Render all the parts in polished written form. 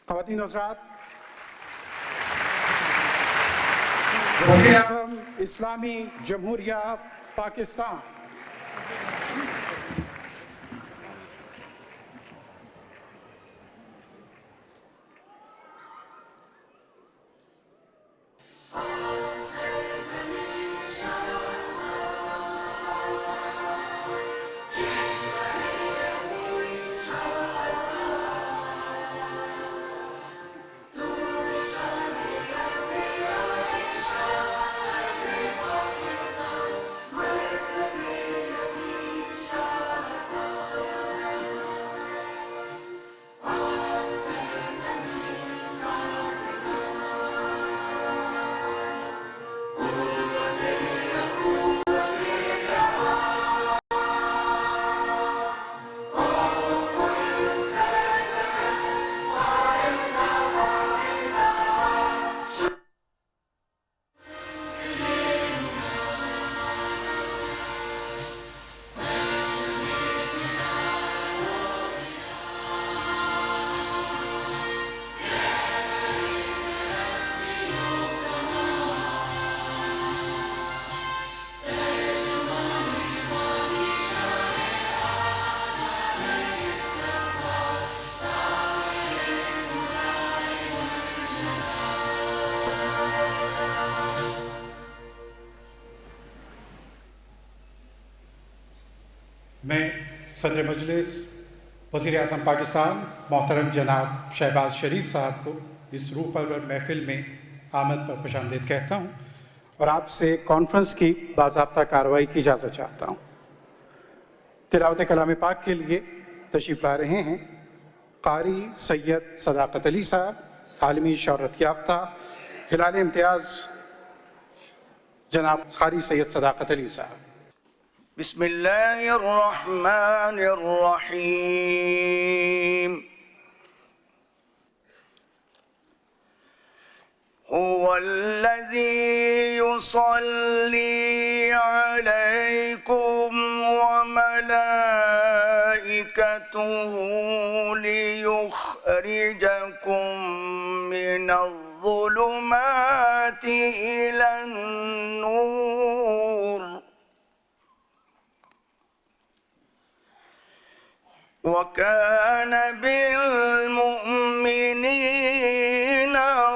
خواتین و حضرات، وزیر اعظم اسلامی جمہوریہ پاکستان میں صدر مجلس وزیر اعظم پاکستان محترم جناب شہباز شریف صاحب کو اس روح پرور محفل میں آمد پر خوش آمدید کہتا ہوں اور آپ سے کانفرنس کی باضابطہ کارروائی کی اجازت چاہتا ہوں۔ تلاوت کلام پاک کے لیے تشریف لا رہے ہیں قاری سید صداقت علی صاحب، عالمی شہرت یافتہ ہلال امتیاز جناب قاری سید صداقت علی صاحب۔ بسم اللہ الرحمن الرحیم۔ هو الذی یصلی علیکم وملائکته لیخرجکم من الظلمات إلى النور وَكَانَ بِالْمُؤْمِنِينَ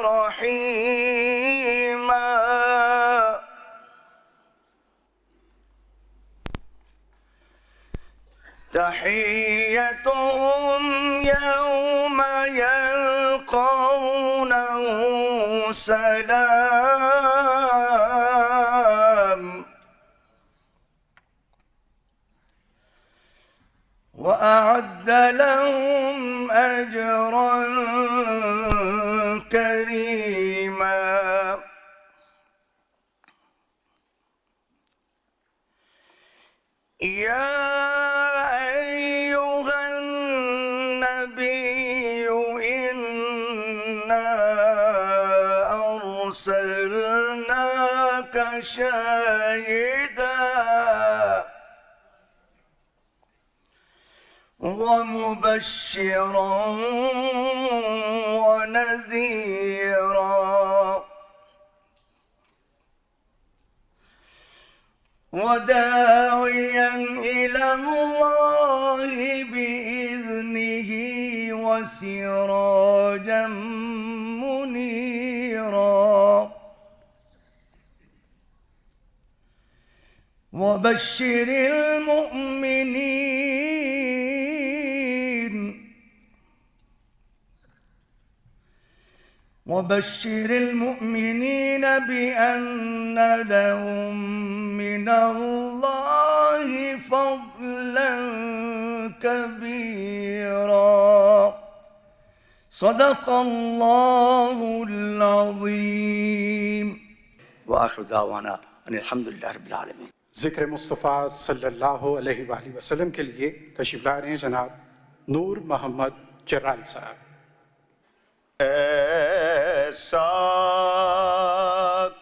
رَحِيمًا۔ تَحِيَّتُهُمْ يَوْمَ يَلْقَوْنَهُ سَلَامٌ وَأَعَدَّ لَهُمْ أَجْرًا كَرِيمًا۔ يَا أَيُّهَا النَّبِيُّ إِنَّا أَرْسَلْنَاكَ شَاهِدًا ومبشرا ونذيرا وداعيا إلى الله بإذنه وسراجا منيرا وبشر المؤمنين بأن لهم من الله فضلا كبيرا۔ صدق الله العظيم وآخر دعوانا ان الحمد للہ رب العالمین۔ ذکر مصطفیٰ صلی اللہ علیہ وآلہ وسلم کے لیے تشریف لا رہے ہیں جناب نور محمد چرال صاحب۔ ایسا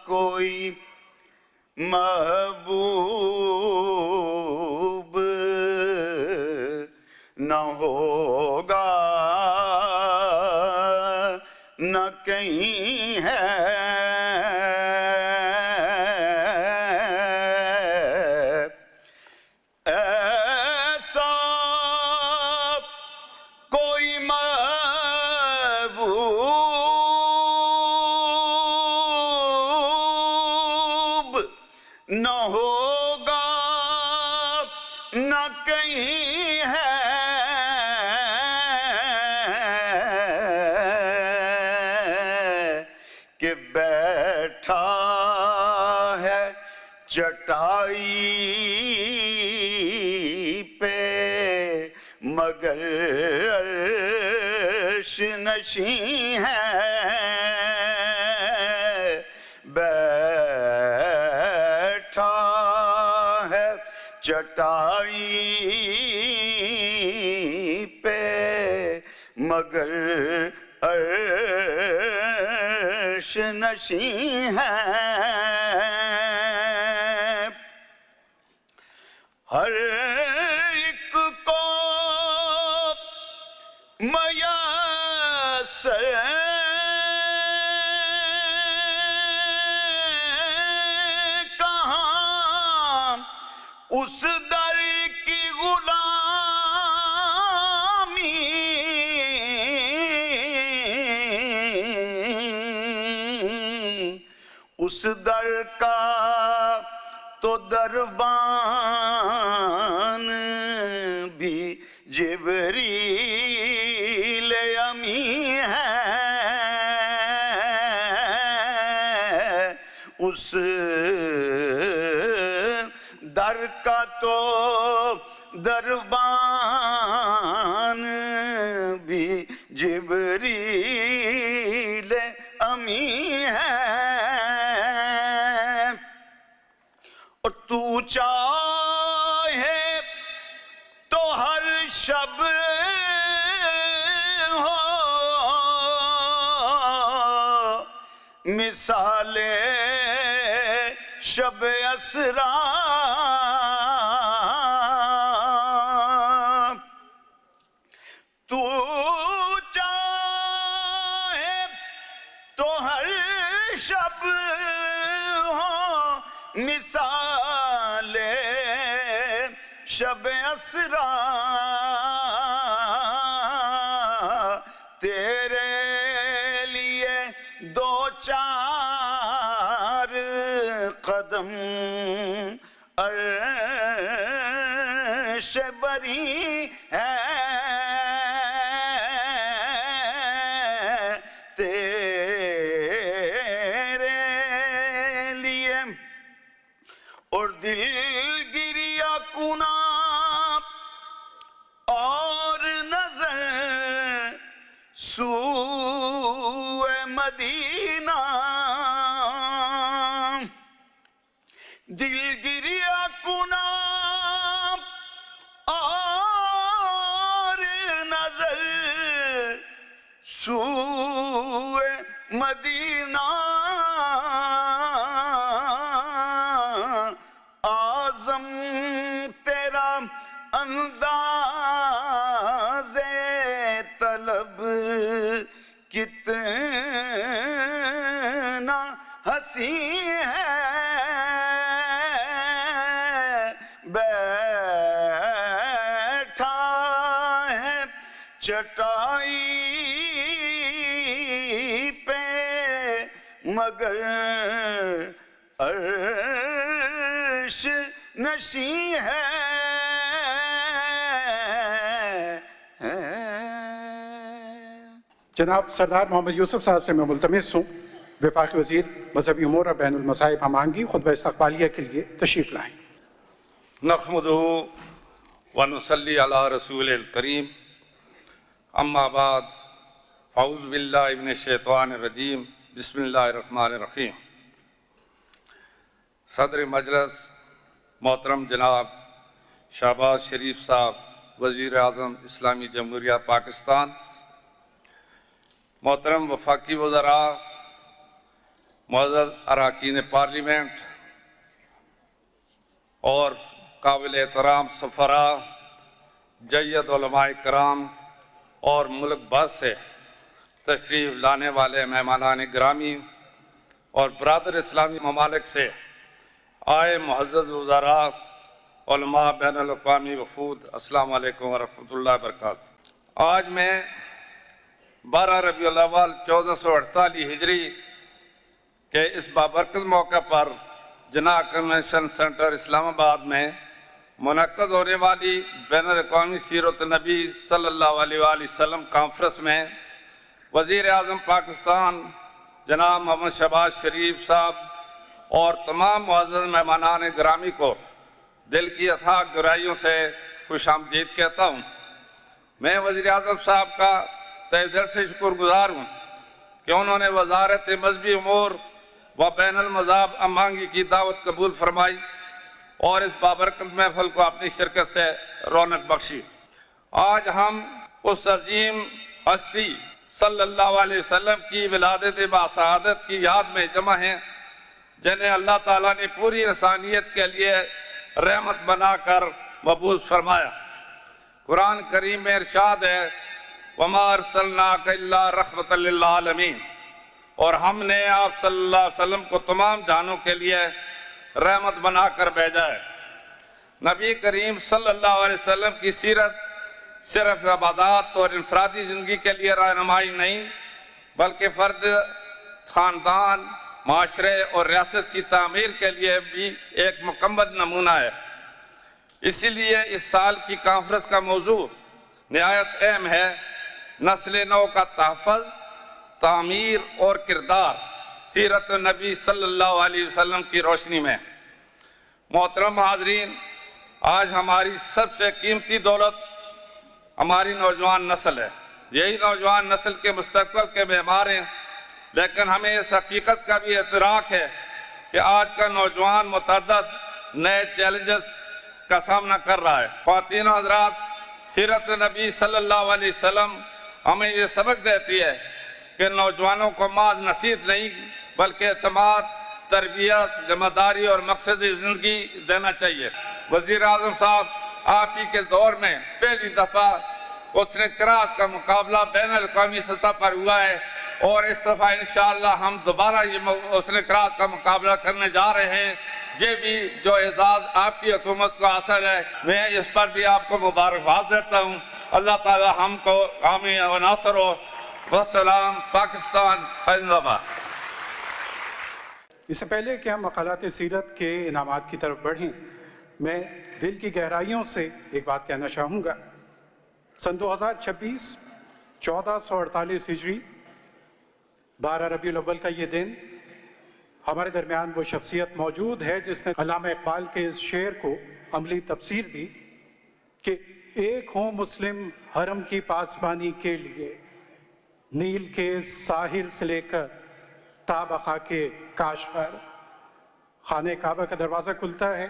کوئی محبوب نہ ہوگا نہ کہیں ہے، ایسا کوئی محبوب نہ ہوگا، نہ کہیں ہے، کہ بیٹھا ہے چٹائی پہ مگر عرش نشیں ہے، بیٹھا ہے چٹائی پہ مگر عرش نشیں ہے، ہر ایک کو میسر کہاں اس در کی غلامی، اس در کا تو دربان بھی جبریل امی ہے، اس در کا تو دربان بھی جبریل امی ہے، اور تو چاہے تو ہر شب ہو مثال شب اسرا، تو چاہے تو ہر شب ہو مثال شب اسرا، تیرے لیے دو چار قدم عرش بری ہے، تیرے لیے، اور دل گریا کنا اور نظر سوئے مدینہ، دل گریا کنا اور نظر سوئے مدینہ، اعظم تیرا انداز طلب کتنا حسین ہے، بیٹھا ہے چٹائی پہ مگر عرش نشیں ہے، جناب سردار محمد یوسف صاحب سے میں ملتمس ہوں وفاقی وزیر مذہبی امور اور بین المذاہب ہمانگی خطبہ استقبالیہ کے لیے تشریف لائیں۔ نحمدہ ونصلی علی رسول الکریم، اما بعد، اعوذ باللہ من الشیطان الرجیم، بسم اللہ الرحمن الرحیم۔ صدر مجلس محترم جناب شہباز شریف صاحب، وزیر اعظم اسلامی جمہوریہ پاکستان، محترم وفاقی وزراء، معزز اراکین پارلیمنٹ اور قابل احترام سفراء، جید علماء کرام اور ملک بھر سے تشریف لانے والے مہمانان گرامی اور برادر اسلامی ممالک سے آئے معزز وزراء، علماء، بین الاقوامی وفود، السلام علیکم ورحمۃ اللہ وبرکاتہ۔ آج میں 12 ربیع الاول 1448 ہجری کے اس بابرکت موقع پر جناح کنونشن سینٹر اسلام آباد میں منعقد ہونے والی بین الاقوامی سیرت نبی صلی اللہ علیہ وآلہ وسلم کانفرنس میں وزیر اعظم پاکستان جناب محمد شہباز شریف صاحب اور تمام معزز مہمانان گرامی کو دل کی اتھاہ گہرائیوں سے خوش آمدید کہتا ہوں۔ میں وزیر اعظم صاحب کا تہ دل سے شکر گزار ہوں کہ انہوں نے وزارت مذہبی امور و بین المذاہب امانگی کی دعوت قبول فرمائی اور اس بابرکت محفل کو اپنی شرکت سے رونق بخشی۔ آج ہم اس عظیم ہستی صلی اللہ علیہ وسلم کی ولادت باسعادت کی یاد میں جمع ہیں جنہیں اللہ تعالیٰ نے پوری انسانیت کے لیے رحمت بنا کر مبعوث فرمایا۔ قرآن کریم میں ارشاد ہے وَمَا أَرْسَلْنَاكَ إِلَّا رَحْمَةً لِلْعَالَمِينَ، اور ہم نے آپ صلی اللہ علیہ وسلم کو تمام جہانوں کے لیے رحمت بنا کر بھیجا ہے۔ نبی کریم صلی اللہ علیہ وسلم کی سیرت صرف عبادات اور انفرادی زندگی کے لیے رہنمائی نہیں بلکہ فرد، خاندان، معاشرے اور ریاست کی تعمیر کے لیے بھی ایک مکمل نمونہ ہے۔ اسی لیے اس سال کی کانفرنس کا موضوع نہایت اہم ہے، نسل نو کا تحفظ، تعمیر اور کردار سیرت نبی صلی اللہ علیہ وسلم کی روشنی میں۔ محترم حاضرین، آج ہماری سب سے قیمتی دولت ہماری نوجوان نسل ہے۔ یہی نوجوان نسل کے مستقبل کے معمار ہیں، لیکن ہمیں اس حقیقت کا بھی ادراک ہے کہ آج کا نوجوان متعدد نئے چیلنجز کا سامنا کر رہا ہے۔ خواتین و حضرات، سیرت نبی صلی اللہ علیہ وسلم ہمیں یہ سبق دیتی ہے کہ نوجوانوں کو محض نصیحت نہیں بلکہ اعتماد، تربیت، ذمہ داری اور مقصد زندگی دینا چاہیے۔ وزیر اعظم صاحب، آپ ہی کے دور میں پہلی دفعہ حسن قرات کا مقابلہ بین الاقوامی سطح پر ہوا ہے اور اس دفعہ انشاءاللہ ہم دوبارہ یہ حسن قرات کا مقابلہ کرنے جا رہے ہیں۔ یہ بھی جو اعزاز آپ کی حکومت کو حاصل ہے، میں اس پر بھی آپ کو مبارکباد دیتا ہوں۔ اللہ تعالی ہم کو حامی و ناصر ہو۔ والسلام، پاکستان زندہ باد۔ اس سے پہلے کہ ہم مقالات سیرت کے انعامات کی طرف بڑھیں، میں دل کی گہرائیوں سے ایک بات کہنا چاہوں گا۔ سن 2026 1448 ہجری 12 ربیع الاول کا یہ دن، ہمارے درمیان وہ شخصیت موجود ہے جس نے علامہ اقبال کے اس شعر کو عملی تفسیر دی کہ ایک ہوں مسلم حرم کی پاسبانی کے لیے، نیل کے ساحل سے لے کر تا بقا کے کاشغر۔ خانہ کعبہ کا دروازہ کھلتا ہے،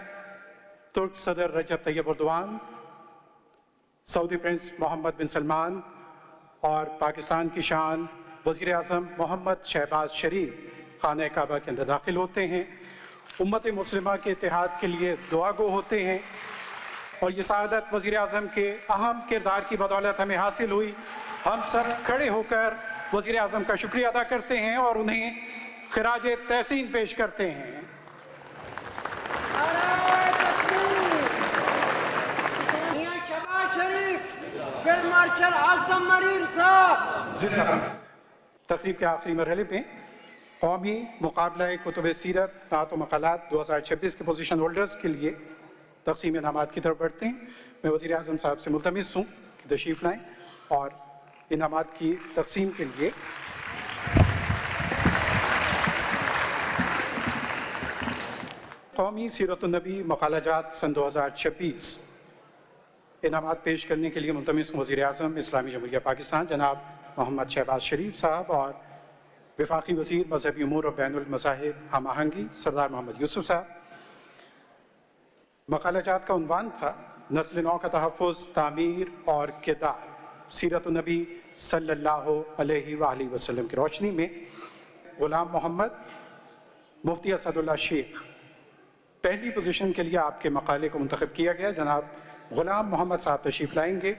ترک صدر رجب طیب اردوان، سعودی پرنس محمد بن سلمان اور پاکستان کی شان وزیر اعظم محمد شہباز شریف خانہ کعبہ کے اندر داخل ہوتے ہیں، امت مسلمہ کے اتحاد کے لیے دعا گو ہوتے ہیں، اور یہ سعادت وزیر اعظم کے اہم کردار کی بدولت ہمیں حاصل ہوئی۔ ہم سب کھڑے ہو کر وزیر اعظم کا شکریہ ادا کرتے ہیں اور انہیں خراج تحسین پیش کرتے ہیں۔ مارشل اعظم مرین صاحب۔ تقریب کے آخری مرحلے میں قومی مقابلہ کتب سیرت نعت و مقالات 2026 کے پوزیشن ہولڈرز کے لیے تقسیم انعامات کی طرف بڑھتے ہیں۔ میں وزیر اعظم صاحب سے ملتمس ہوں کہ تشریف لائیں اور انعامات کی تقسیم کے لیے قومی سیرت النبی مقالہ جات سن 2026 انعامات پیش کرنے کے لیے ملتمس وزیر اعظم اسلامی جمہوریہ پاکستان جناب محمد شہباز شریف صاحب اور وفاقی وزیر مذہبی امور و بین المذاہب ہم آہنگی سردار محمد یوسف صاحب۔ مقالہ جات کا عنوان تھا نسل نو کا تحفظ، تعمیر اور کردار سیرت النبی صلی اللہ علیہ وآلہ وسلم کی روشنی میں۔ غلام محمد مفتی اسد اللہ شیخ پہلی پوزیشن کے لیے آپ کے مقالے کو منتخب کیا گیا۔ جناب غلام محمد صاحب تشریف لائیں گے۔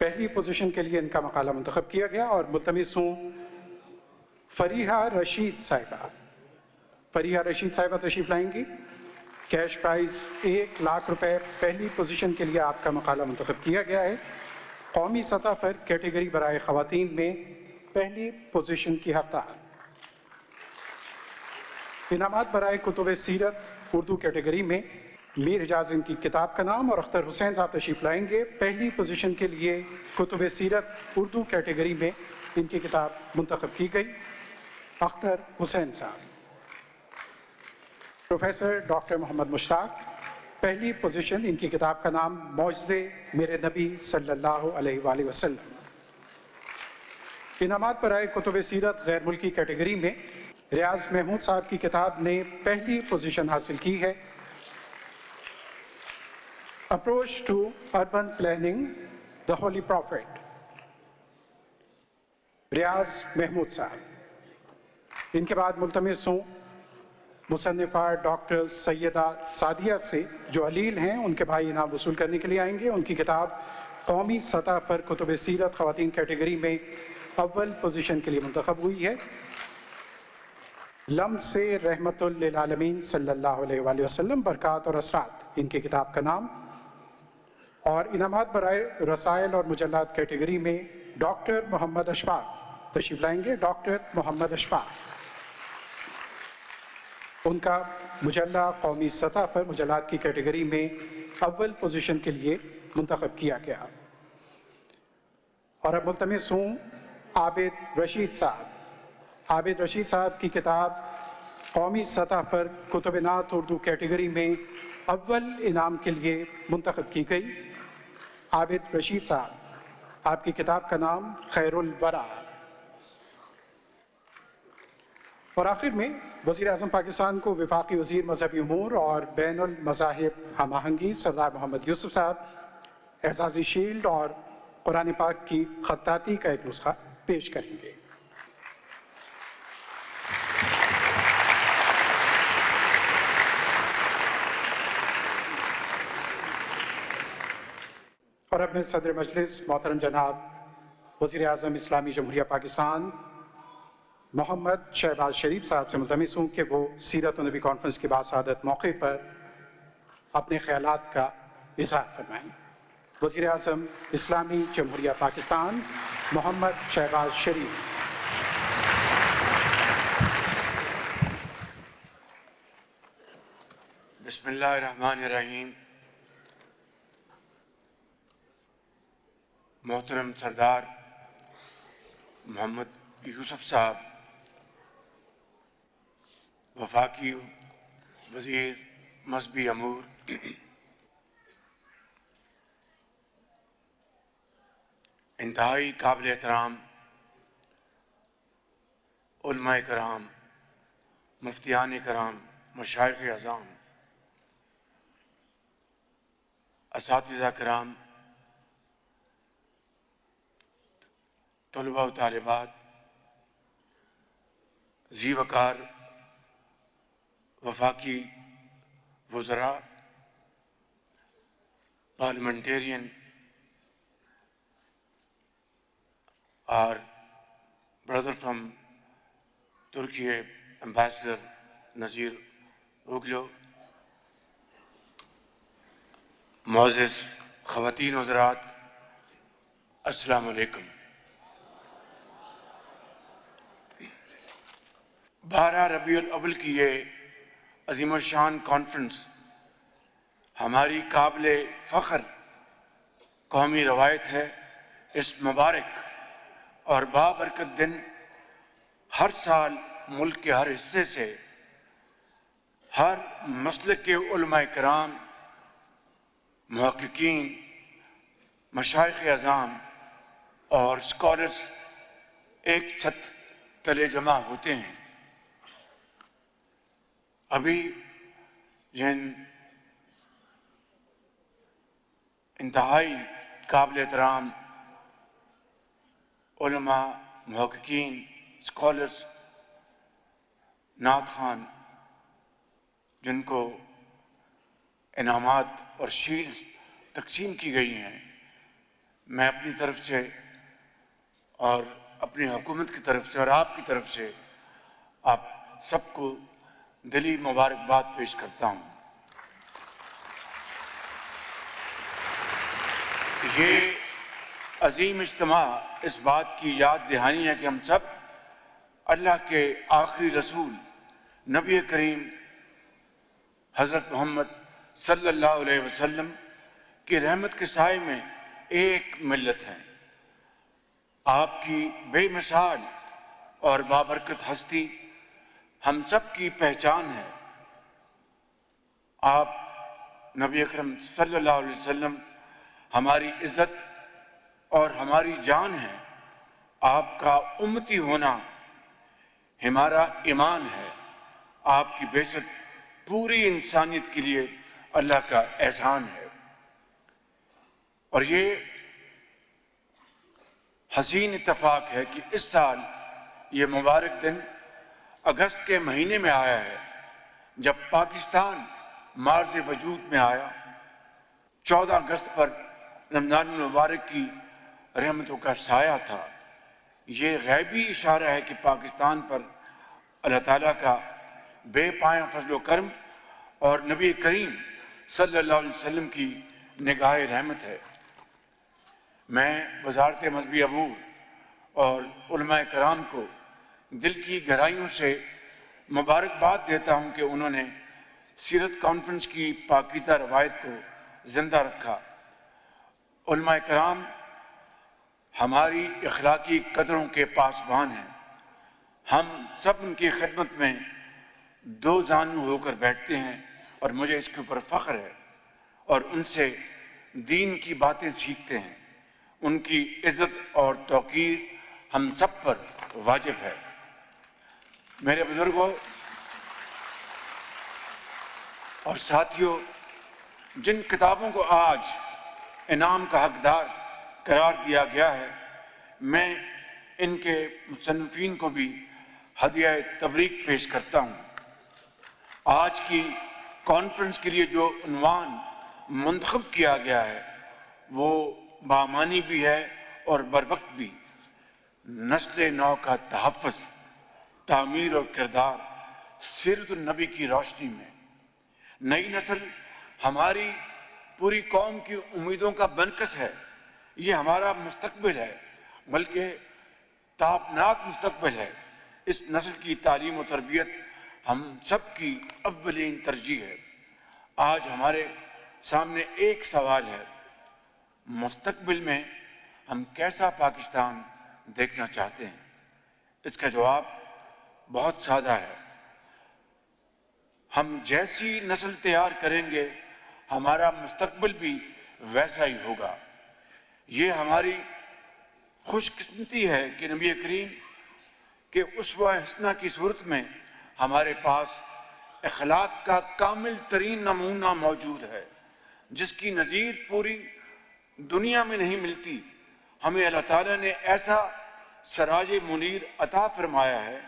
پہلی پوزیشن کے لیے ان کا مقالہ منتخب کیا گیا اور ملتمس ہوں فریحہ رشید صاحبہ. فریحہ رشید صاحبہ تشریف لائیں گی. کیش پرائز 1,00,000 روپے. پہلی پوزیشن کے لیے آپ کا مقالہ منتخب کیا گیا ہے. قومی سطح پر کیٹیگری برائے خواتین میں پہلی پوزیشن کی حقدار. انعامات برائے کتب سیرت اردو کیٹیگری میں میر حجاز ان کی کتاب کا نام اور اختر حسین صاحب تشریف لائیں گے. پہلی پوزیشن کے لیے کتب سیرت اردو کیٹیگری میں ان کی کتاب منتخب کی گئی. اختر حسین صاحب. پروفیسر ڈاکٹر محمد مشتاق. پہلی پوزیشن ان کی کتاب کا نام معجزے میرے نبی صلی اللہ علیہ وآلہ وسلم. انعامات برائے کتب سیرت غیر ملکی کیٹیگری میں ریاض محمود صاحب کی کتاب نے پہلی پوزیشن حاصل کی ہے. Approach to urban planning the holy prophet. Riaz Mahmood Sahib. ان کے بعد ملتمس ہوں مصنفہ ڈاکٹر سیدہ سعدیہ سے جو علیل ہیں. ان کے بھائی انعام وصول کرنے کے لیے آئیں گے. ان کی کتاب قومی سطح پر کتب سیرت خواتین کیٹیگری میں اول پوزیشن کے لیے منتخب ہوئی ہے. لم سے رحمت للعالمین صلی اللہ علیہ وآلہ وسلم برکات اور اثرات ان کی کتاب کا نام. اور انعامات برائے رسائل اور مجلات کیٹیگری میں ڈاکٹر محمد اشفاق تشریف لائیں گے. ڈاکٹر محمد اشفاق. ان کا مجلہ قومی سطح پر مجلات کی کیٹیگری میں اول پوزیشن کے لیے منتخب کیا گیا. اور اب ملتمس ہوں عابد رشید صاحب. عابد رشید صاحب کی کتاب قومی سطح پر کتب نعت اردو کیٹیگری میں اول انعام کے لیے منتخب کی گئی. عابد رشید صاحب. آپ کی کتاب کا نام خیر الورا. اور آخر میں وزیر اعظم پاکستان کو وفاقی وزیر مذہبی امور اور بین المذاہب ہم آہنگی سردار محمد یوسف صاحب اعزازی شیلڈ اور قرآن پاک کی خطاطی کا ایک نسخہ پیش کریں گے. اور اب میں صدر مجلس محترم جناب وزیر اعظم اسلامی جمہوریہ پاکستان محمد شہباز شریف صاحب سے ملتمس ہوں کہ وہ سیرت النبی کانفرنس کی باسعادت موقع پر اپنے خیالات کا اظہار فرمائیں. وزیر اعظم اسلامی جمہوریہ پاکستان محمد شہباز شریف. بسم اللہ الرحمن الرحیم. محترم سردار محمد یوسف صاحب وفاقی وزیر مذہبی امور، انتہائی قابل احترام علماء کرام، مفتیان کرام، مشائخ اعظام، اساتذہ کرام، طلباء و طالبات، ذی وقار وفاقی وزراء، پارلیمنٹیرین اور برادر فرام ترکی ایمبیسڈر نذیر اوگلو، معزز خواتین و حضرات، السلام علیکم. 12 ربیع الاول کی یہ عظیم الشان کانفرنس ہماری قابل فخر قومی روایت ہے. اس مبارک اور بابرکت دن ہر سال ملک کے ہر حصے سے ہر مسلک کے علماء کرام، محققین، مشائخ اعظام اور اسکالرز ایک چھت تلے جمع ہوتے ہیں. ابھی جن انتہائی قابل احترام علماء، محققین، اسکالرز، نعت خوان جن کو انعامات اور شیلڈ تقسیم کی گئی ہیں، میں اپنی طرف سے اور اپنی حکومت کی طرف سے اور آپ کی طرف سے آپ سب کو دلی مبارکباد پیش کرتا ہوں۔ یہ عظیم اجتماع اس بات کی یاد دہانی ہے کہ ہم سب اللہ کے آخری رسول نبی کریم حضرت محمد صلی اللہ علیہ وسلم کی رحمت کے سائے میں ایک ملت ہیں۔ آپ کی بے مثال اور بابرکت ہستی ہم سب کی پہچان ہے۔ آپ نبی اکرم صلی اللہ علیہ وسلم ہماری عزت اور ہماری جان ہے۔ آپ کا امتی ہونا ہمارا ایمان ہے۔ آپ کی بعثت پوری انسانیت کے لیے اللہ کا احسان ہے۔ اور یہ حسین اتفاق ہے کہ اس سال یہ مبارک دن اگست کے مہینے میں آیا ہے، جب پاکستان معرض وجود میں آیا۔ 14 اگست پر رمضان المبارک کی رحمتوں کا سایہ تھا۔ یہ غیبی اشارہ ہے کہ پاکستان پر اللہ تعالیٰ کا بے پایہ فضل و کرم اور نبی کریم صلی اللہ علیہ وسلم کی نگاہ رحمت ہے۔ میں وزارت مذہبی امور اور علماء کرام کو دل کی گہرائیوں سے مبارکباد دیتا ہوں کہ انہوں نے سیرت کانفرنس کی پاکیزہ روایت کو زندہ رکھا۔ علماء کرام ہماری اخلاقی قدروں کے پاسبان ہیں۔ ہم سب ان کی خدمت میں دو زانو ہو کر بیٹھتے ہیں اور مجھے اس کے اوپر فخر ہے، اور ان سے دین کی باتیں سیکھتے ہیں۔ ان کی عزت اور توقیر ہم سب پر واجب ہے۔ میرے بزرگوں اور ساتھیوں، جن کتابوں کو آج انعام کا حقدار قرار دیا گیا ہے، میں ان کے مصنفین کو بھی ہدیہ تبریک پیش کرتا ہوں۔ آج کی کانفرنس کے لیے جو عنوان منتخب کیا گیا ہے وہ بامانی بھی ہے اور بروقت بھی۔ نسل نو کا تحفظ، تعمیر اور کردار سیرت النبی کی روشنی میں۔ نئی نسل ہماری پوری قوم کی امیدوں کا بنکس ہے۔ یہ ہمارا مستقبل ہے، بلکہ تابناک مستقبل ہے۔ اس نسل کی تعلیم و تربیت ہم سب کی اولین ترجیح ہے۔ آج ہمارے سامنے ایک سوال ہے، مستقبل میں ہم کیسا پاکستان دیکھنا چاہتے ہیں؟ اس کا جواب بہت سادہ ہے۔ ہم جیسی نسل تیار کریں گے، ہمارا مستقبل بھی ویسا ہی ہوگا۔ یہ ہماری خوش قسمتی ہے کہ نبی کریم کے اسوہ حسنہ کی صورت میں ہمارے پاس اخلاق کا کامل ترین نمونہ موجود ہے، جس کی نظیر پوری دنیا میں نہیں ملتی۔ ہمیں اللہ تعالیٰ نے ایسا سراج منیر عطا فرمایا ہے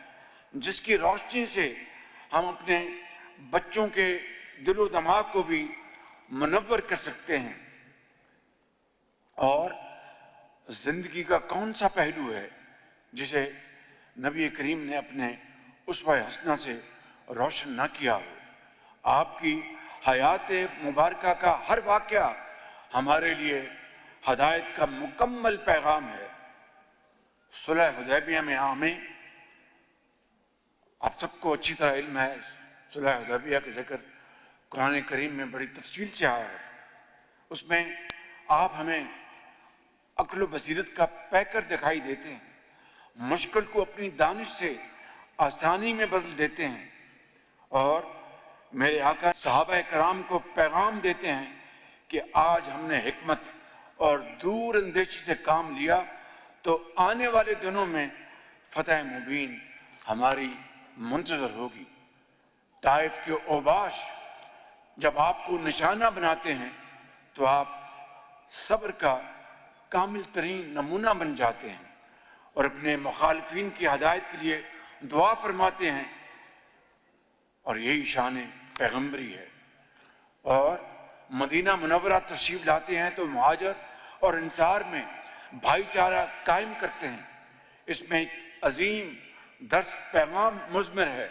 جس کی روشنی سے ہم اپنے بچوں کے دل و دماغ کو بھی منور کر سکتے ہیں۔ اور زندگی کا کون سا پہلو ہے جسے نبی کریم نے اپنے اسوہ حسنہ سے روشن نہ کیا ہو؟ آپ کی حیات مبارکہ کا ہر واقعہ ہمارے لیے ہدایت کا مکمل پیغام ہے۔ صلح حدیبیہ میں ہمیں، آپ سب کو اچھی طرح علم ہے، صلح حدیبیہ کا ذکر قرآن کریم میں بڑی تفصیل سے آیا ہے۔ اس میں آپ ہمیں عقل و بصیرت کا پیکر دکھائی دیتے ہیں، مشکل کو اپنی دانش سے آسانی میں بدل دیتے ہیں، اور میرے آقا صحابہ کرام کو پیغام دیتے ہیں کہ آج ہم نے حکمت اور دور اندیشی سے کام لیا تو آنے والے دنوں میں فتح مبین ہماری منتظر ہوگی۔ طائف کے اوباش جب آپ کو نشانہ بناتے ہیں تو آپ صبر کا کامل ترین نمونہ بن جاتے ہیں اور اپنے مخالفین کی ہدایت کے لیے دعا فرماتے ہیں، اور یہی شان پیغمبری ہے۔ اور مدینہ منورہ تشریف لاتے ہیں تو مہاجر اور انصار میں بھائی چارہ قائم کرتے ہیں۔ اس میں ایک عظیم درس پیغام مضمر ہے۔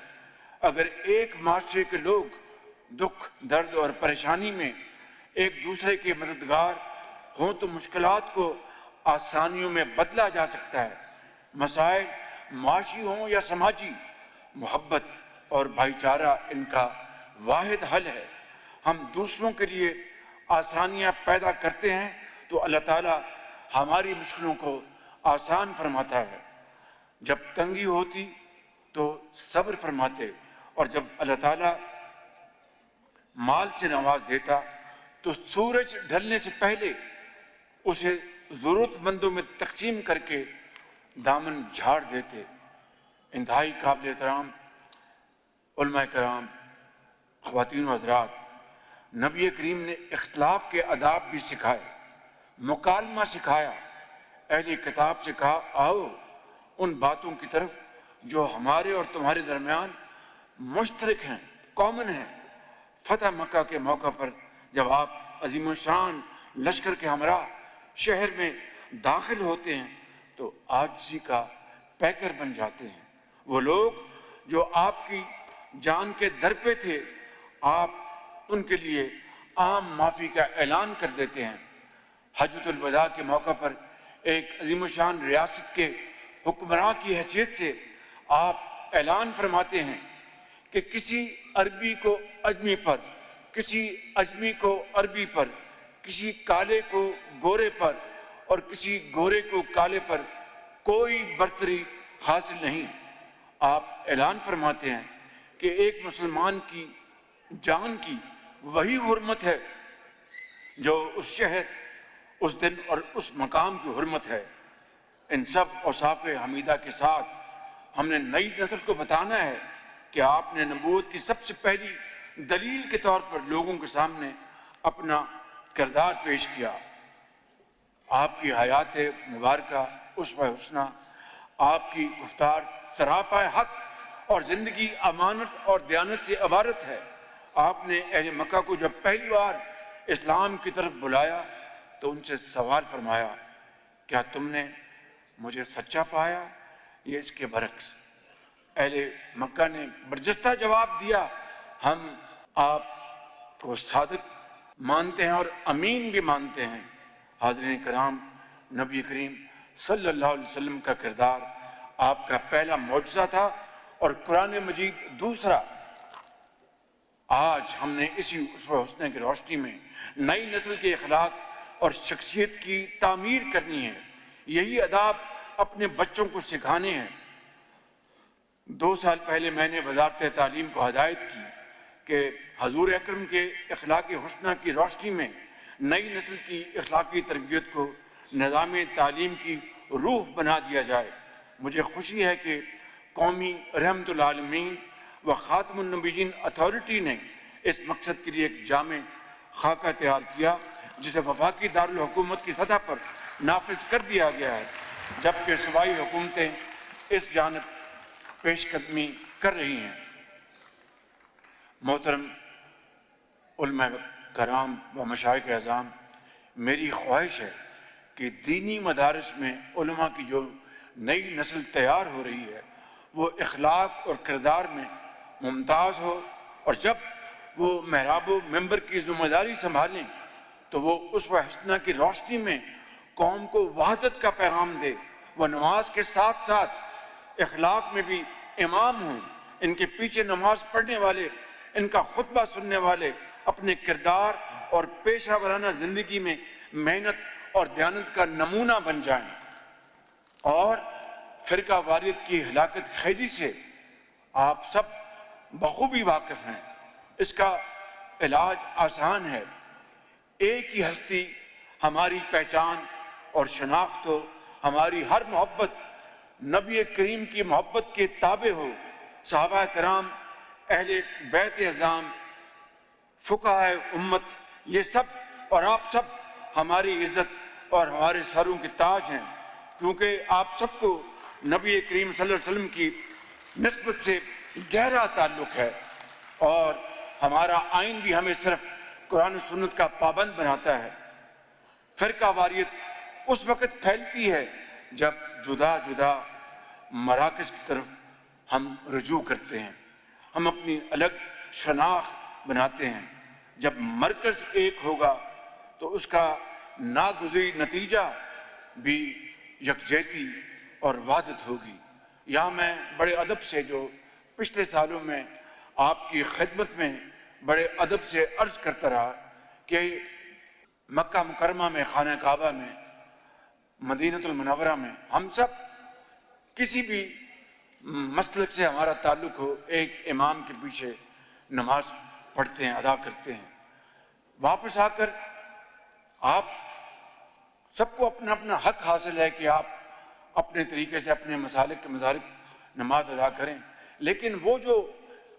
اگر ایک معاشرے کے لوگ دکھ، درد اور پریشانی میں ایک دوسرے کے مددگار ہوں تو مشکلات کو آسانیوں میں بدلا جا سکتا ہے۔ مسائل معاشی ہوں یا سماجی، محبت اور بھائی چارہ ان کا واحد حل ہے۔ ہم دوسروں کے لیے آسانیاں پیدا کرتے ہیں تو اللہ تعالیٰ ہماری مشکلوں کو آسان فرماتا ہے۔ جب تنگی ہوتی تو صبر فرماتے، اور جب اللہ تعالیٰ مال سے نواز دیتا تو سورج ڈھلنے سے پہلے اسے ضرورت مندوں میں تقسیم کر کے دامن جھاڑ دیتے۔ انتہائی قابل احترام علماء کرام، خواتین و حضرات، نبی کریم نے اختلاف کے آداب بھی سکھائے، مکالمہ سکھایا۔ اہل کتاب سے کہا، آؤ ان باتوں کی طرف جو ہمارے اور تمہارے درمیان مشترک ہیں، کامن ہیں۔ فتح مکہ کے موقع پر جب آپ عظیم الشان لشکر کے ہمراہ شہر میں داخل ہوتے ہیں تو عاجزی کا پیکر بن جاتے ہیں۔ وہ لوگ جو آپ کی جان کے در پہ تھے، آپ ان کے لیے عام معافی کا اعلان کر دیتے ہیں۔ حجۃ الوداع کے موقع پر ایک عظیم الشان ریاست کے حکمراں کی حیثیت سے آپ اعلان فرماتے ہیں کہ کسی عربی کو اجمی پر، کسی اجمی کو عربی پر، کسی کالے کو گورے پر اور کسی گورے کو کالے پر کوئی برتری حاصل نہیں۔ آپ اعلان فرماتے ہیں کہ ایک مسلمان کی جان کی وہی حرمت ہے جو اس شہر، اس دن اور اس مقام کی حرمت ہے۔ ان سب اوصاف حمیدہ کے ساتھ ہم نے نئی نسل کو بتانا ہے کہ آپ نے نبوت کی سب سے پہلی دلیل کے طور پر لوگوں کے سامنے اپنا کردار پیش کیا۔ آپ کی حیات مبارکہ اسوہ حسنہ، آپ کی گفتار سراپا حق اور زندگی امانت اور دیانت سے عبارت ہے۔ آپ نے اہل مکہ کو جب پہلی بار اسلام کی طرف بلایا تو ان سے سوال فرمایا، کیا تم نے مجھے سچا پایا یا اس کے برعکس؟ اہل مکہ نے برجستہ جواب دیا، ہم آپ کو صادق مانتے ہیں اور امین بھی مانتے ہیں۔ حاضرین کرام، نبی کریم صلی اللہ علیہ وسلم کا کردار آپ کا پہلا معجزہ تھا اور قرآن مجید دوسرا۔ آج ہم نے اسی اسوہ حسنہ کی روشنی میں نئی نسل کے اخلاق اور شخصیت کی تعمیر کرنی ہے۔ یہی آداب اپنے بچوں کو سکھانے ہیں۔ 2 سال پہلے میں نے وزارت تعلیم کو ہدایت کی کہ حضور اکرم کے اخلاق حسنہ کی روشنی میں نئی نسل کی اخلاقی تربیت کو نظام تعلیم کی روح بنا دیا جائے۔ مجھے خوشی ہے کہ قومی رحمت العالمین و خاتم النبیین اتھارٹی نے اس مقصد کے لیے ایک جامع خاکہ تیار کیا جسے وفاقی دارالحکومت کی سطح پر نافذ کر دیا گیا ہے، جبکہ صوبائی حکومتیں اس جانب پیش قدمی کر رہی ہیں۔ محترم علماء کرام و مشائخ اعظام، میری خواہش ہے کہ دینی مدارس میں علماء کی جو نئی نسل تیار ہو رہی ہے وہ اخلاق اور کردار میں ممتاز ہو، اور جب وہ محراب و منبر کی ذمہ داری سنبھالیں تو وہ اسوہ حسنہ کی روشنی میں قوم کو وحدت کا پیغام دے۔ وہ نماز کے ساتھ ساتھ اخلاق میں بھی امام ہوں، ان کے پیچھے نماز پڑھنے والے، ان کا خطبہ سننے والے اپنے کردار اور پیشہ ورانہ زندگی میں محنت اور دیانت کا نمونہ بن جائیں۔ اور فرقہ واریت کی ہلاکت خیزی سے آپ سب بخوبی واقف ہیں۔ اس کا علاج آسان ہے۔ ایک ہی ہستی ہماری پہچان اور شناخت ہو، ہماری ہر محبت نبی کریم کی محبت کے تابع ہو۔ صحابہ کرام، اہل بیت اعظام، فقہائے امت، یہ سب اور آپ سب ہماری عزت اور ہمارے سروں کے تاج ہیں، کیونکہ آپ سب کو نبی کریم صلی اللہ علیہ وسلم کی نسبت سے گہرا تعلق ہے، اور ہمارا آئین بھی ہمیں صرف قرآن و سنت کا پابند بناتا ہے۔ فرقہ واریت اس وقت پھیلتی ہے جب جدا جدا مراکز کی طرف ہم رجوع کرتے ہیں، ہم اپنی الگ شناخت بناتے ہیں۔ جب مرکز ایک ہوگا تو اس کا ناگزیر نتیجہ بھی یکجہتی اور وحدت ہوگی۔ یہاں میں بڑے ادب سے، جو پچھلے سالوں میں آپ کی خدمت میں بڑے ادب سے عرض کرتا رہا کہ مکہ مکرمہ میں، خانہ کعبہ میں، مدینہ المنورہ میں ہم سب کسی بھی مسلک سے ہمارا تعلق ہو، ایک امام کے پیچھے نماز پڑھتے ہیں، ادا کرتے ہیں۔ واپس آ کر آپ سب کو اپنا اپنا حق حاصل ہے کہ آپ اپنے طریقے سے اپنے مسالک کے مطابق نماز ادا کریں، لیکن وہ جو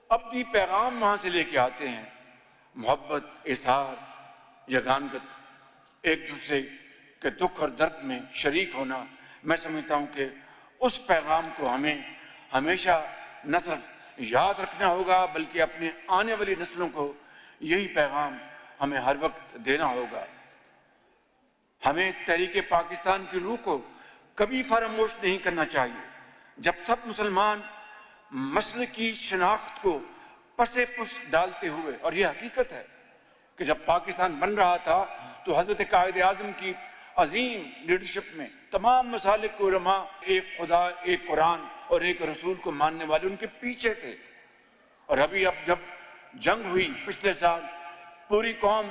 ابدی پیغام وہاں سے لے کے آتے ہیں، محبت، احسان، یگانگت، ایک دوسرے کے دکھ اور درد میں شریک ہونا، میں سمجھتا ہوں کہ اس پیغام کو ہمیں ہمیشہ نہ صرف یاد رکھنا ہوگا بلکہ اپنے آنے والی نسلوں کو یہی پیغام ہمیں ہر وقت دینا ہوگا۔ ہمیں تحریک پاکستان کی روح کو کبھی فراموش نہیں کرنا چاہیے۔ جب سب مسلمان مسلکی شناخت کو پسے پس ڈالتے ہوئے، اور یہ حقیقت ہے کہ جب پاکستان بن رہا تھا تو حضرت قائد اعظم کی عظیم لیڈرشپ میں تمام مسالک کے علماء ایک خدا، ایک قرآن اور ایک رسول کو ماننے والے ان کے پیچھے تھے۔ اور اب جب جنگ ہوئی پچھلے سال، پوری قوم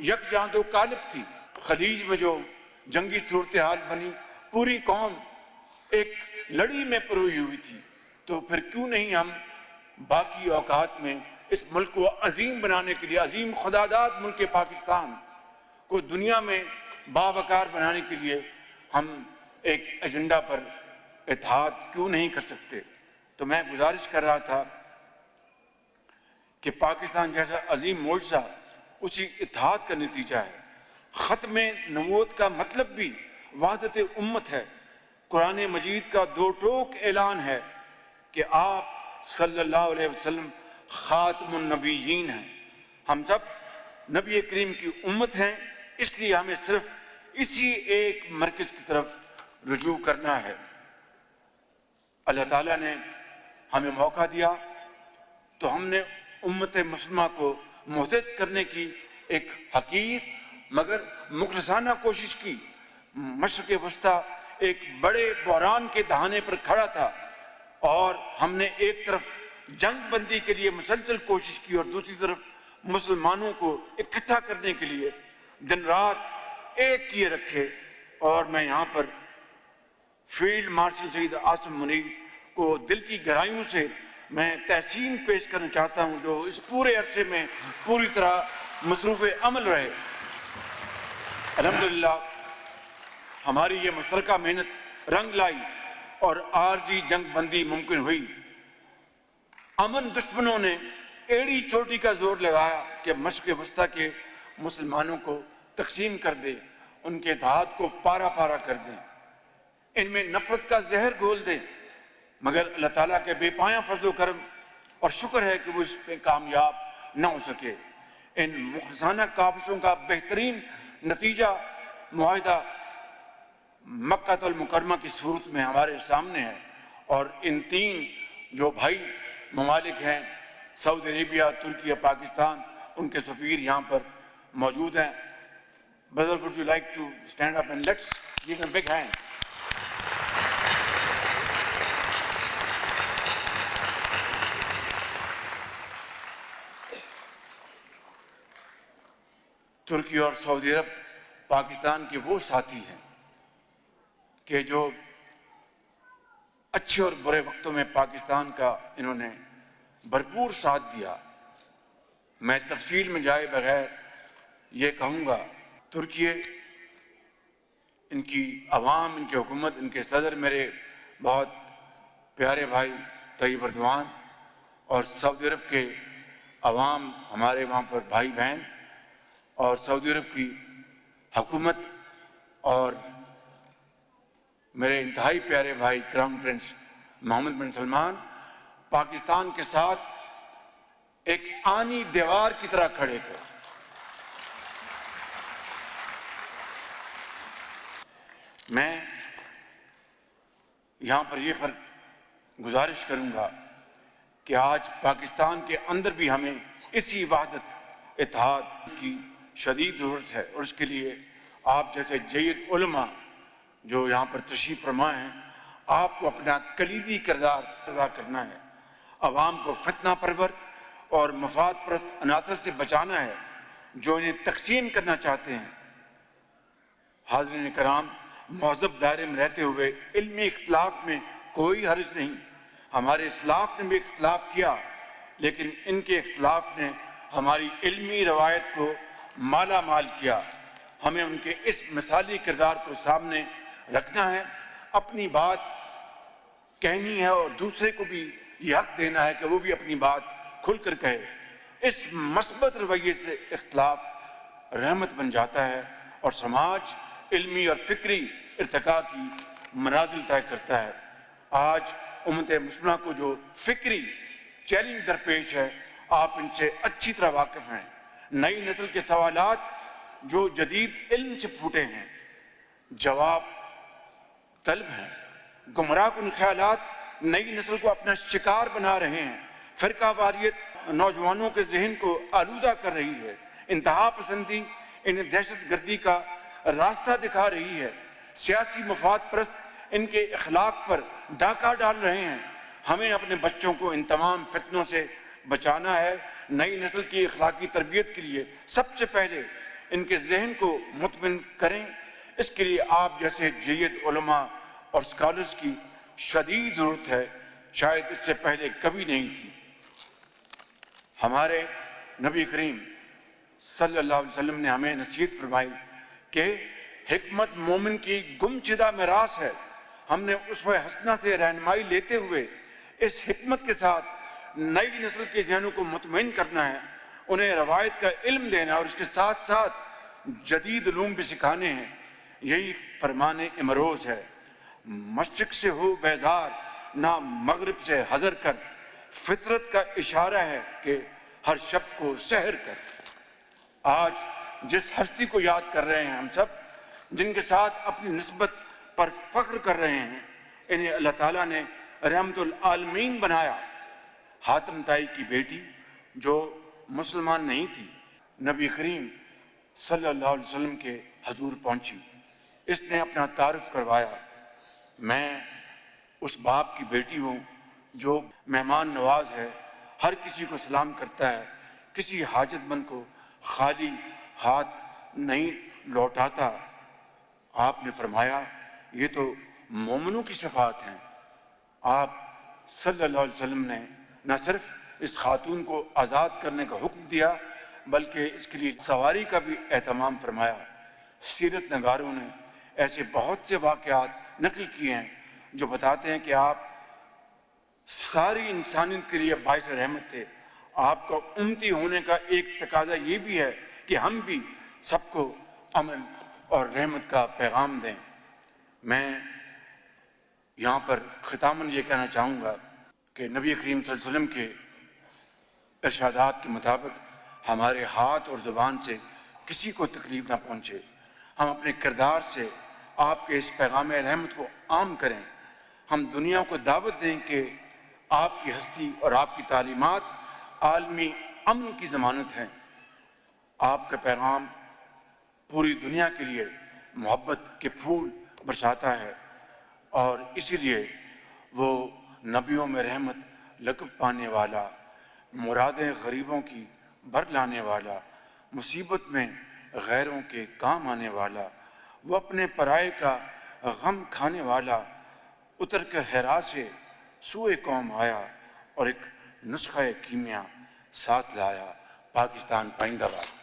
یکجاں و غالب تھی۔ خلیج میں جو جنگی صورتحال بنی، پوری قوم ایک لڑی میں پروئی ہوئی تھی۔ تو پھر کیوں نہیں ہم باقی اوقات میں اس ملک کو عظیم بنانے کے لیے، عظیم خداداد ملک پاکستان کو دنیا میں باوقار بنانے کے لیے ہم ایک ایجنڈا پر اتحاد کیوں نہیں کر سکتے؟ تو میں گزارش کر رہا تھا کہ پاکستان جیسا عظیم معجزہ اسی اتحاد کا نتیجہ ہے۔ ختم نبوت کا مطلب بھی وحدت امت ہے۔ قرآن مجید کا دو ٹوک اعلان ہے کہ آپ صلی اللہ علیہ وسلم خاتم النبیین ہیں۔ ہم سب نبی کریم کی امت ہیں، اس لیے ہمیں صرف اسی ایک مرکز کی طرف رجوع کرنا ہے۔ اللہ تعالیٰ نے ہمیں موقع دیا تو ہم نے امت مسلمہ کو متحد کرنے کی ایک حقیر مگر مخلصانہ کوشش کی۔ مشرق وسطیٰ ایک بڑے بحران کے دہانے پر کھڑا تھا اور ہم نے ایک طرف جنگ بندی کے لیے مسلسل کوشش کی اور دوسری طرف مسلمانوں کو اکٹھا کرنے کے لیے دن رات ایک کیے رکھے۔ اور میں یہاں پر فیلڈ مارشل سید عاصم منیر کو دل کی گہرائیوں سے میں تحسین پیش کرنا چاہتا ہوں، جو اس پورے عرصے میں پوری طرح مصروف عمل رہے۔ الحمدللہ ہماری یہ مشترکہ محنت رنگ لائی اور عارضی جنگ بندی ممکن ہوئی۔ امن دشمنوں نے ایڑی چوٹی کا زور لگایا کہ مشرق وسطیٰ کے مسلمانوں کو تقسیم کر دے، ان کے اتحاد کو پارا پارا کر دیں، ان میں نفرت کا زہر گھول دیں، مگر اللہ تعالیٰ کے بے پایاں فضل و کرم اور شکر ہے کہ وہ اس پہ کامیاب نہ ہو سکے۔ ان مخلصانہ کاوشوں کا بہترین نتیجہ معاہدہ مکہ المکرمہ کی صورت میں ہمارے سامنے ہے، اور ان تین جو بھائی ممالک ہیں، سعودی عربیہ، ترکی، پاکستان، ان کے سفیر یہاں پر موجود ہیں۔ Brother, would you like to stand up and let's give them a big hand. ترکی اور سعودی عرب پاکستان کے وہ ساتھی ہیں کہ جو اچھے اور برے وقتوں میں پاکستان کا انہوں نے بھرپور ساتھ دیا۔ میں تفصیل میں جائے بغیر یہ کہوں گا، ترکی، ان کی عوام، ان کی حکومت، ان کے صدر میرے بہت پیارے بھائی طیب اردوان، اور سعودی عرب کے عوام ہمارے وہاں پر بھائی بہن، اور سعودی عرب کی حکومت اور میرے انتہائی پیارے بھائی کراؤن پرنس محمد بن سلمان پاکستان کے ساتھ ایک آنی دیوار کی طرح کھڑے تھے۔ میں یہاں پر یہ گزارش کروں گا کہ آج پاکستان کے اندر بھی ہمیں اسی وحدت اتحاد کی شدید ضرورت ہے، اور اس کے لیے آپ جیسے جید علماء جو یہاں پر تشریف فرما ہیں، آپ کو اپنا کلیدی کردار ادا کرنا ہے، عوام کو فتنہ پرور اور مفاد پرست عناصر سے بچانا ہے جو انہیں تقسیم کرنا چاہتے ہیں۔ حاضرین کرام، مہذب دائرے میں رہتے ہوئے علمی اختلاف میں کوئی حرج نہیں۔ ہمارے اسلاف نے بھی اختلاف کیا، لیکن ان کے اختلاف نے ہماری علمی روایت کو مالا مال کیا۔ ہمیں ان کے اس مثالی کردار کو سامنے رکھنا ہے، اپنی بات کہنی ہے اور دوسرے کو بھی یہ حق دینا ہے کہ وہ بھی اپنی بات کھل کر کہے۔ اس مثبت رویے سے اختلاف رحمت بن جاتا ہے اور سماج علمی اور فکری ارتقاء کی منازل طے کرتا ہے۔ آج امت مسلمہ کو جو فکری چیلنج درپیش ہے، آپ ان سے اچھی طرح واقف ہیں۔ نئی نسل کے سوالات جو جدید علم سے پھوٹے ہیں جواب طلب ہیں۔ گمراہ کن خیالات نئی نسل کو اپنا شکار بنا رہے ہیں۔ فرقہ واریت نوجوانوں کے ذہن کو آلودہ کر رہی ہے۔ انتہا پسندی انہیں دہشت گردی کا راستہ دکھا رہی ہے۔ سیاسی مفاد پرست ان کے اخلاق پر ڈاکہ ڈال رہے ہیں۔ ہمیں اپنے بچوں کو ان تمام فتنوں سے بچانا ہے۔ نئی نسل کی اخلاقی تربیت کے لیے سب سے پہلے ان کے ذہن کو مطمئن کریں۔ اس کے لیے آپ جیسے جید علماء اور اسکالرز کی شدید ضرورت ہے، شاید اس سے پہلے کبھی نہیں تھی۔ ہمارے نبی کریم صلی اللہ علیہ وسلم نے ہمیں نصیحت فرمائی کہ حکمت مومن کی گمشدہ میراث ہے۔ ہم نے اسوہ حسنہ سے رہنمائی لیتے ہوئے اس حکمت کے ساتھ نئی نسل کے ذہنوں کو مطمئن کرنا ہے، انہیں روایت کا علم دینا اور اس کے ساتھ ساتھ جدید علوم بھی سکھانے ہیں۔ یہی فرمان امروز ہے، مشرق سے ہو بیزار نہ مغرب سے حذر کر، فطرت کا اشارہ ہے کہ ہر شب کو سحر کر۔ آج جس ہستی کو یاد کر رہے ہیں ہم سب، جن کے ساتھ اپنی نسبت پر فخر کر رہے ہیں، انہیں اللہ تعالیٰ نے رحمت العالمین بنایا۔ حاتم طائی کی بیٹی جو مسلمان نہیں تھی، نبی کریم صلی اللہ علیہ وسلم کے حضور پہنچی، اس نے اپنا تعارف کروایا، میں اس باپ کی بیٹی ہوں جو مہمان نواز ہے، ہر کسی کو سلام کرتا ہے، کسی حاجت مند کو خالی ہاتھ نہیں لوٹاتا۔ آپ نے فرمایا یہ تو مومنوں کی صفات ہیں۔ آپ صلی اللہ علیہ وسلم نے نہ صرف اس خاتون کو آزاد کرنے کا حکم دیا بلکہ اس کے لیے سواری کا بھی اہتمام فرمایا۔ سیرت نگاروں نے ایسے بہت سے واقعات نقل کیے ہیں جو بتاتے ہیں کہ آپ ساری انسانیت کے لیے باعث رحمت تھے۔ آپ کا امتی ہونے کا ایک تقاضا یہ بھی ہے کہ ہم بھی سب کو امن اور رحمت کا پیغام دیں۔ میں یہاں پر ختاماً یہ کہنا چاہوں گا کہ نبی کریم صلی اللہ علیہ وسلم کے ارشادات کے مطابق ہمارے ہاتھ اور زبان سے کسی کو تکلیف نہ پہنچے۔ ہم اپنے کردار سے آپ کے اس پیغام رحمت کو عام کریں۔ ہم دنیا کو دعوت دیں کہ آپ کی ہستی اور آپ کی تعلیمات عالمی امن کی ضمانت ہیں۔ آپ کا پیغام پوری دنیا کے لیے محبت کے پھول برساتا ہے، اور اسی لیے وہ نبیوں میں رحمت لقب پانے والا، مرادیں غریبوں کی بھر لانے والا، مصیبت میں غیروں کے کام آنے والا، وہ اپنے پرائے کا غم کھانے والا، اتر کے حرا سے سوئے قوم آیا اور ایک نسخہ کیمیا ساتھ لایا۔ پاکستان پائندہ باد۔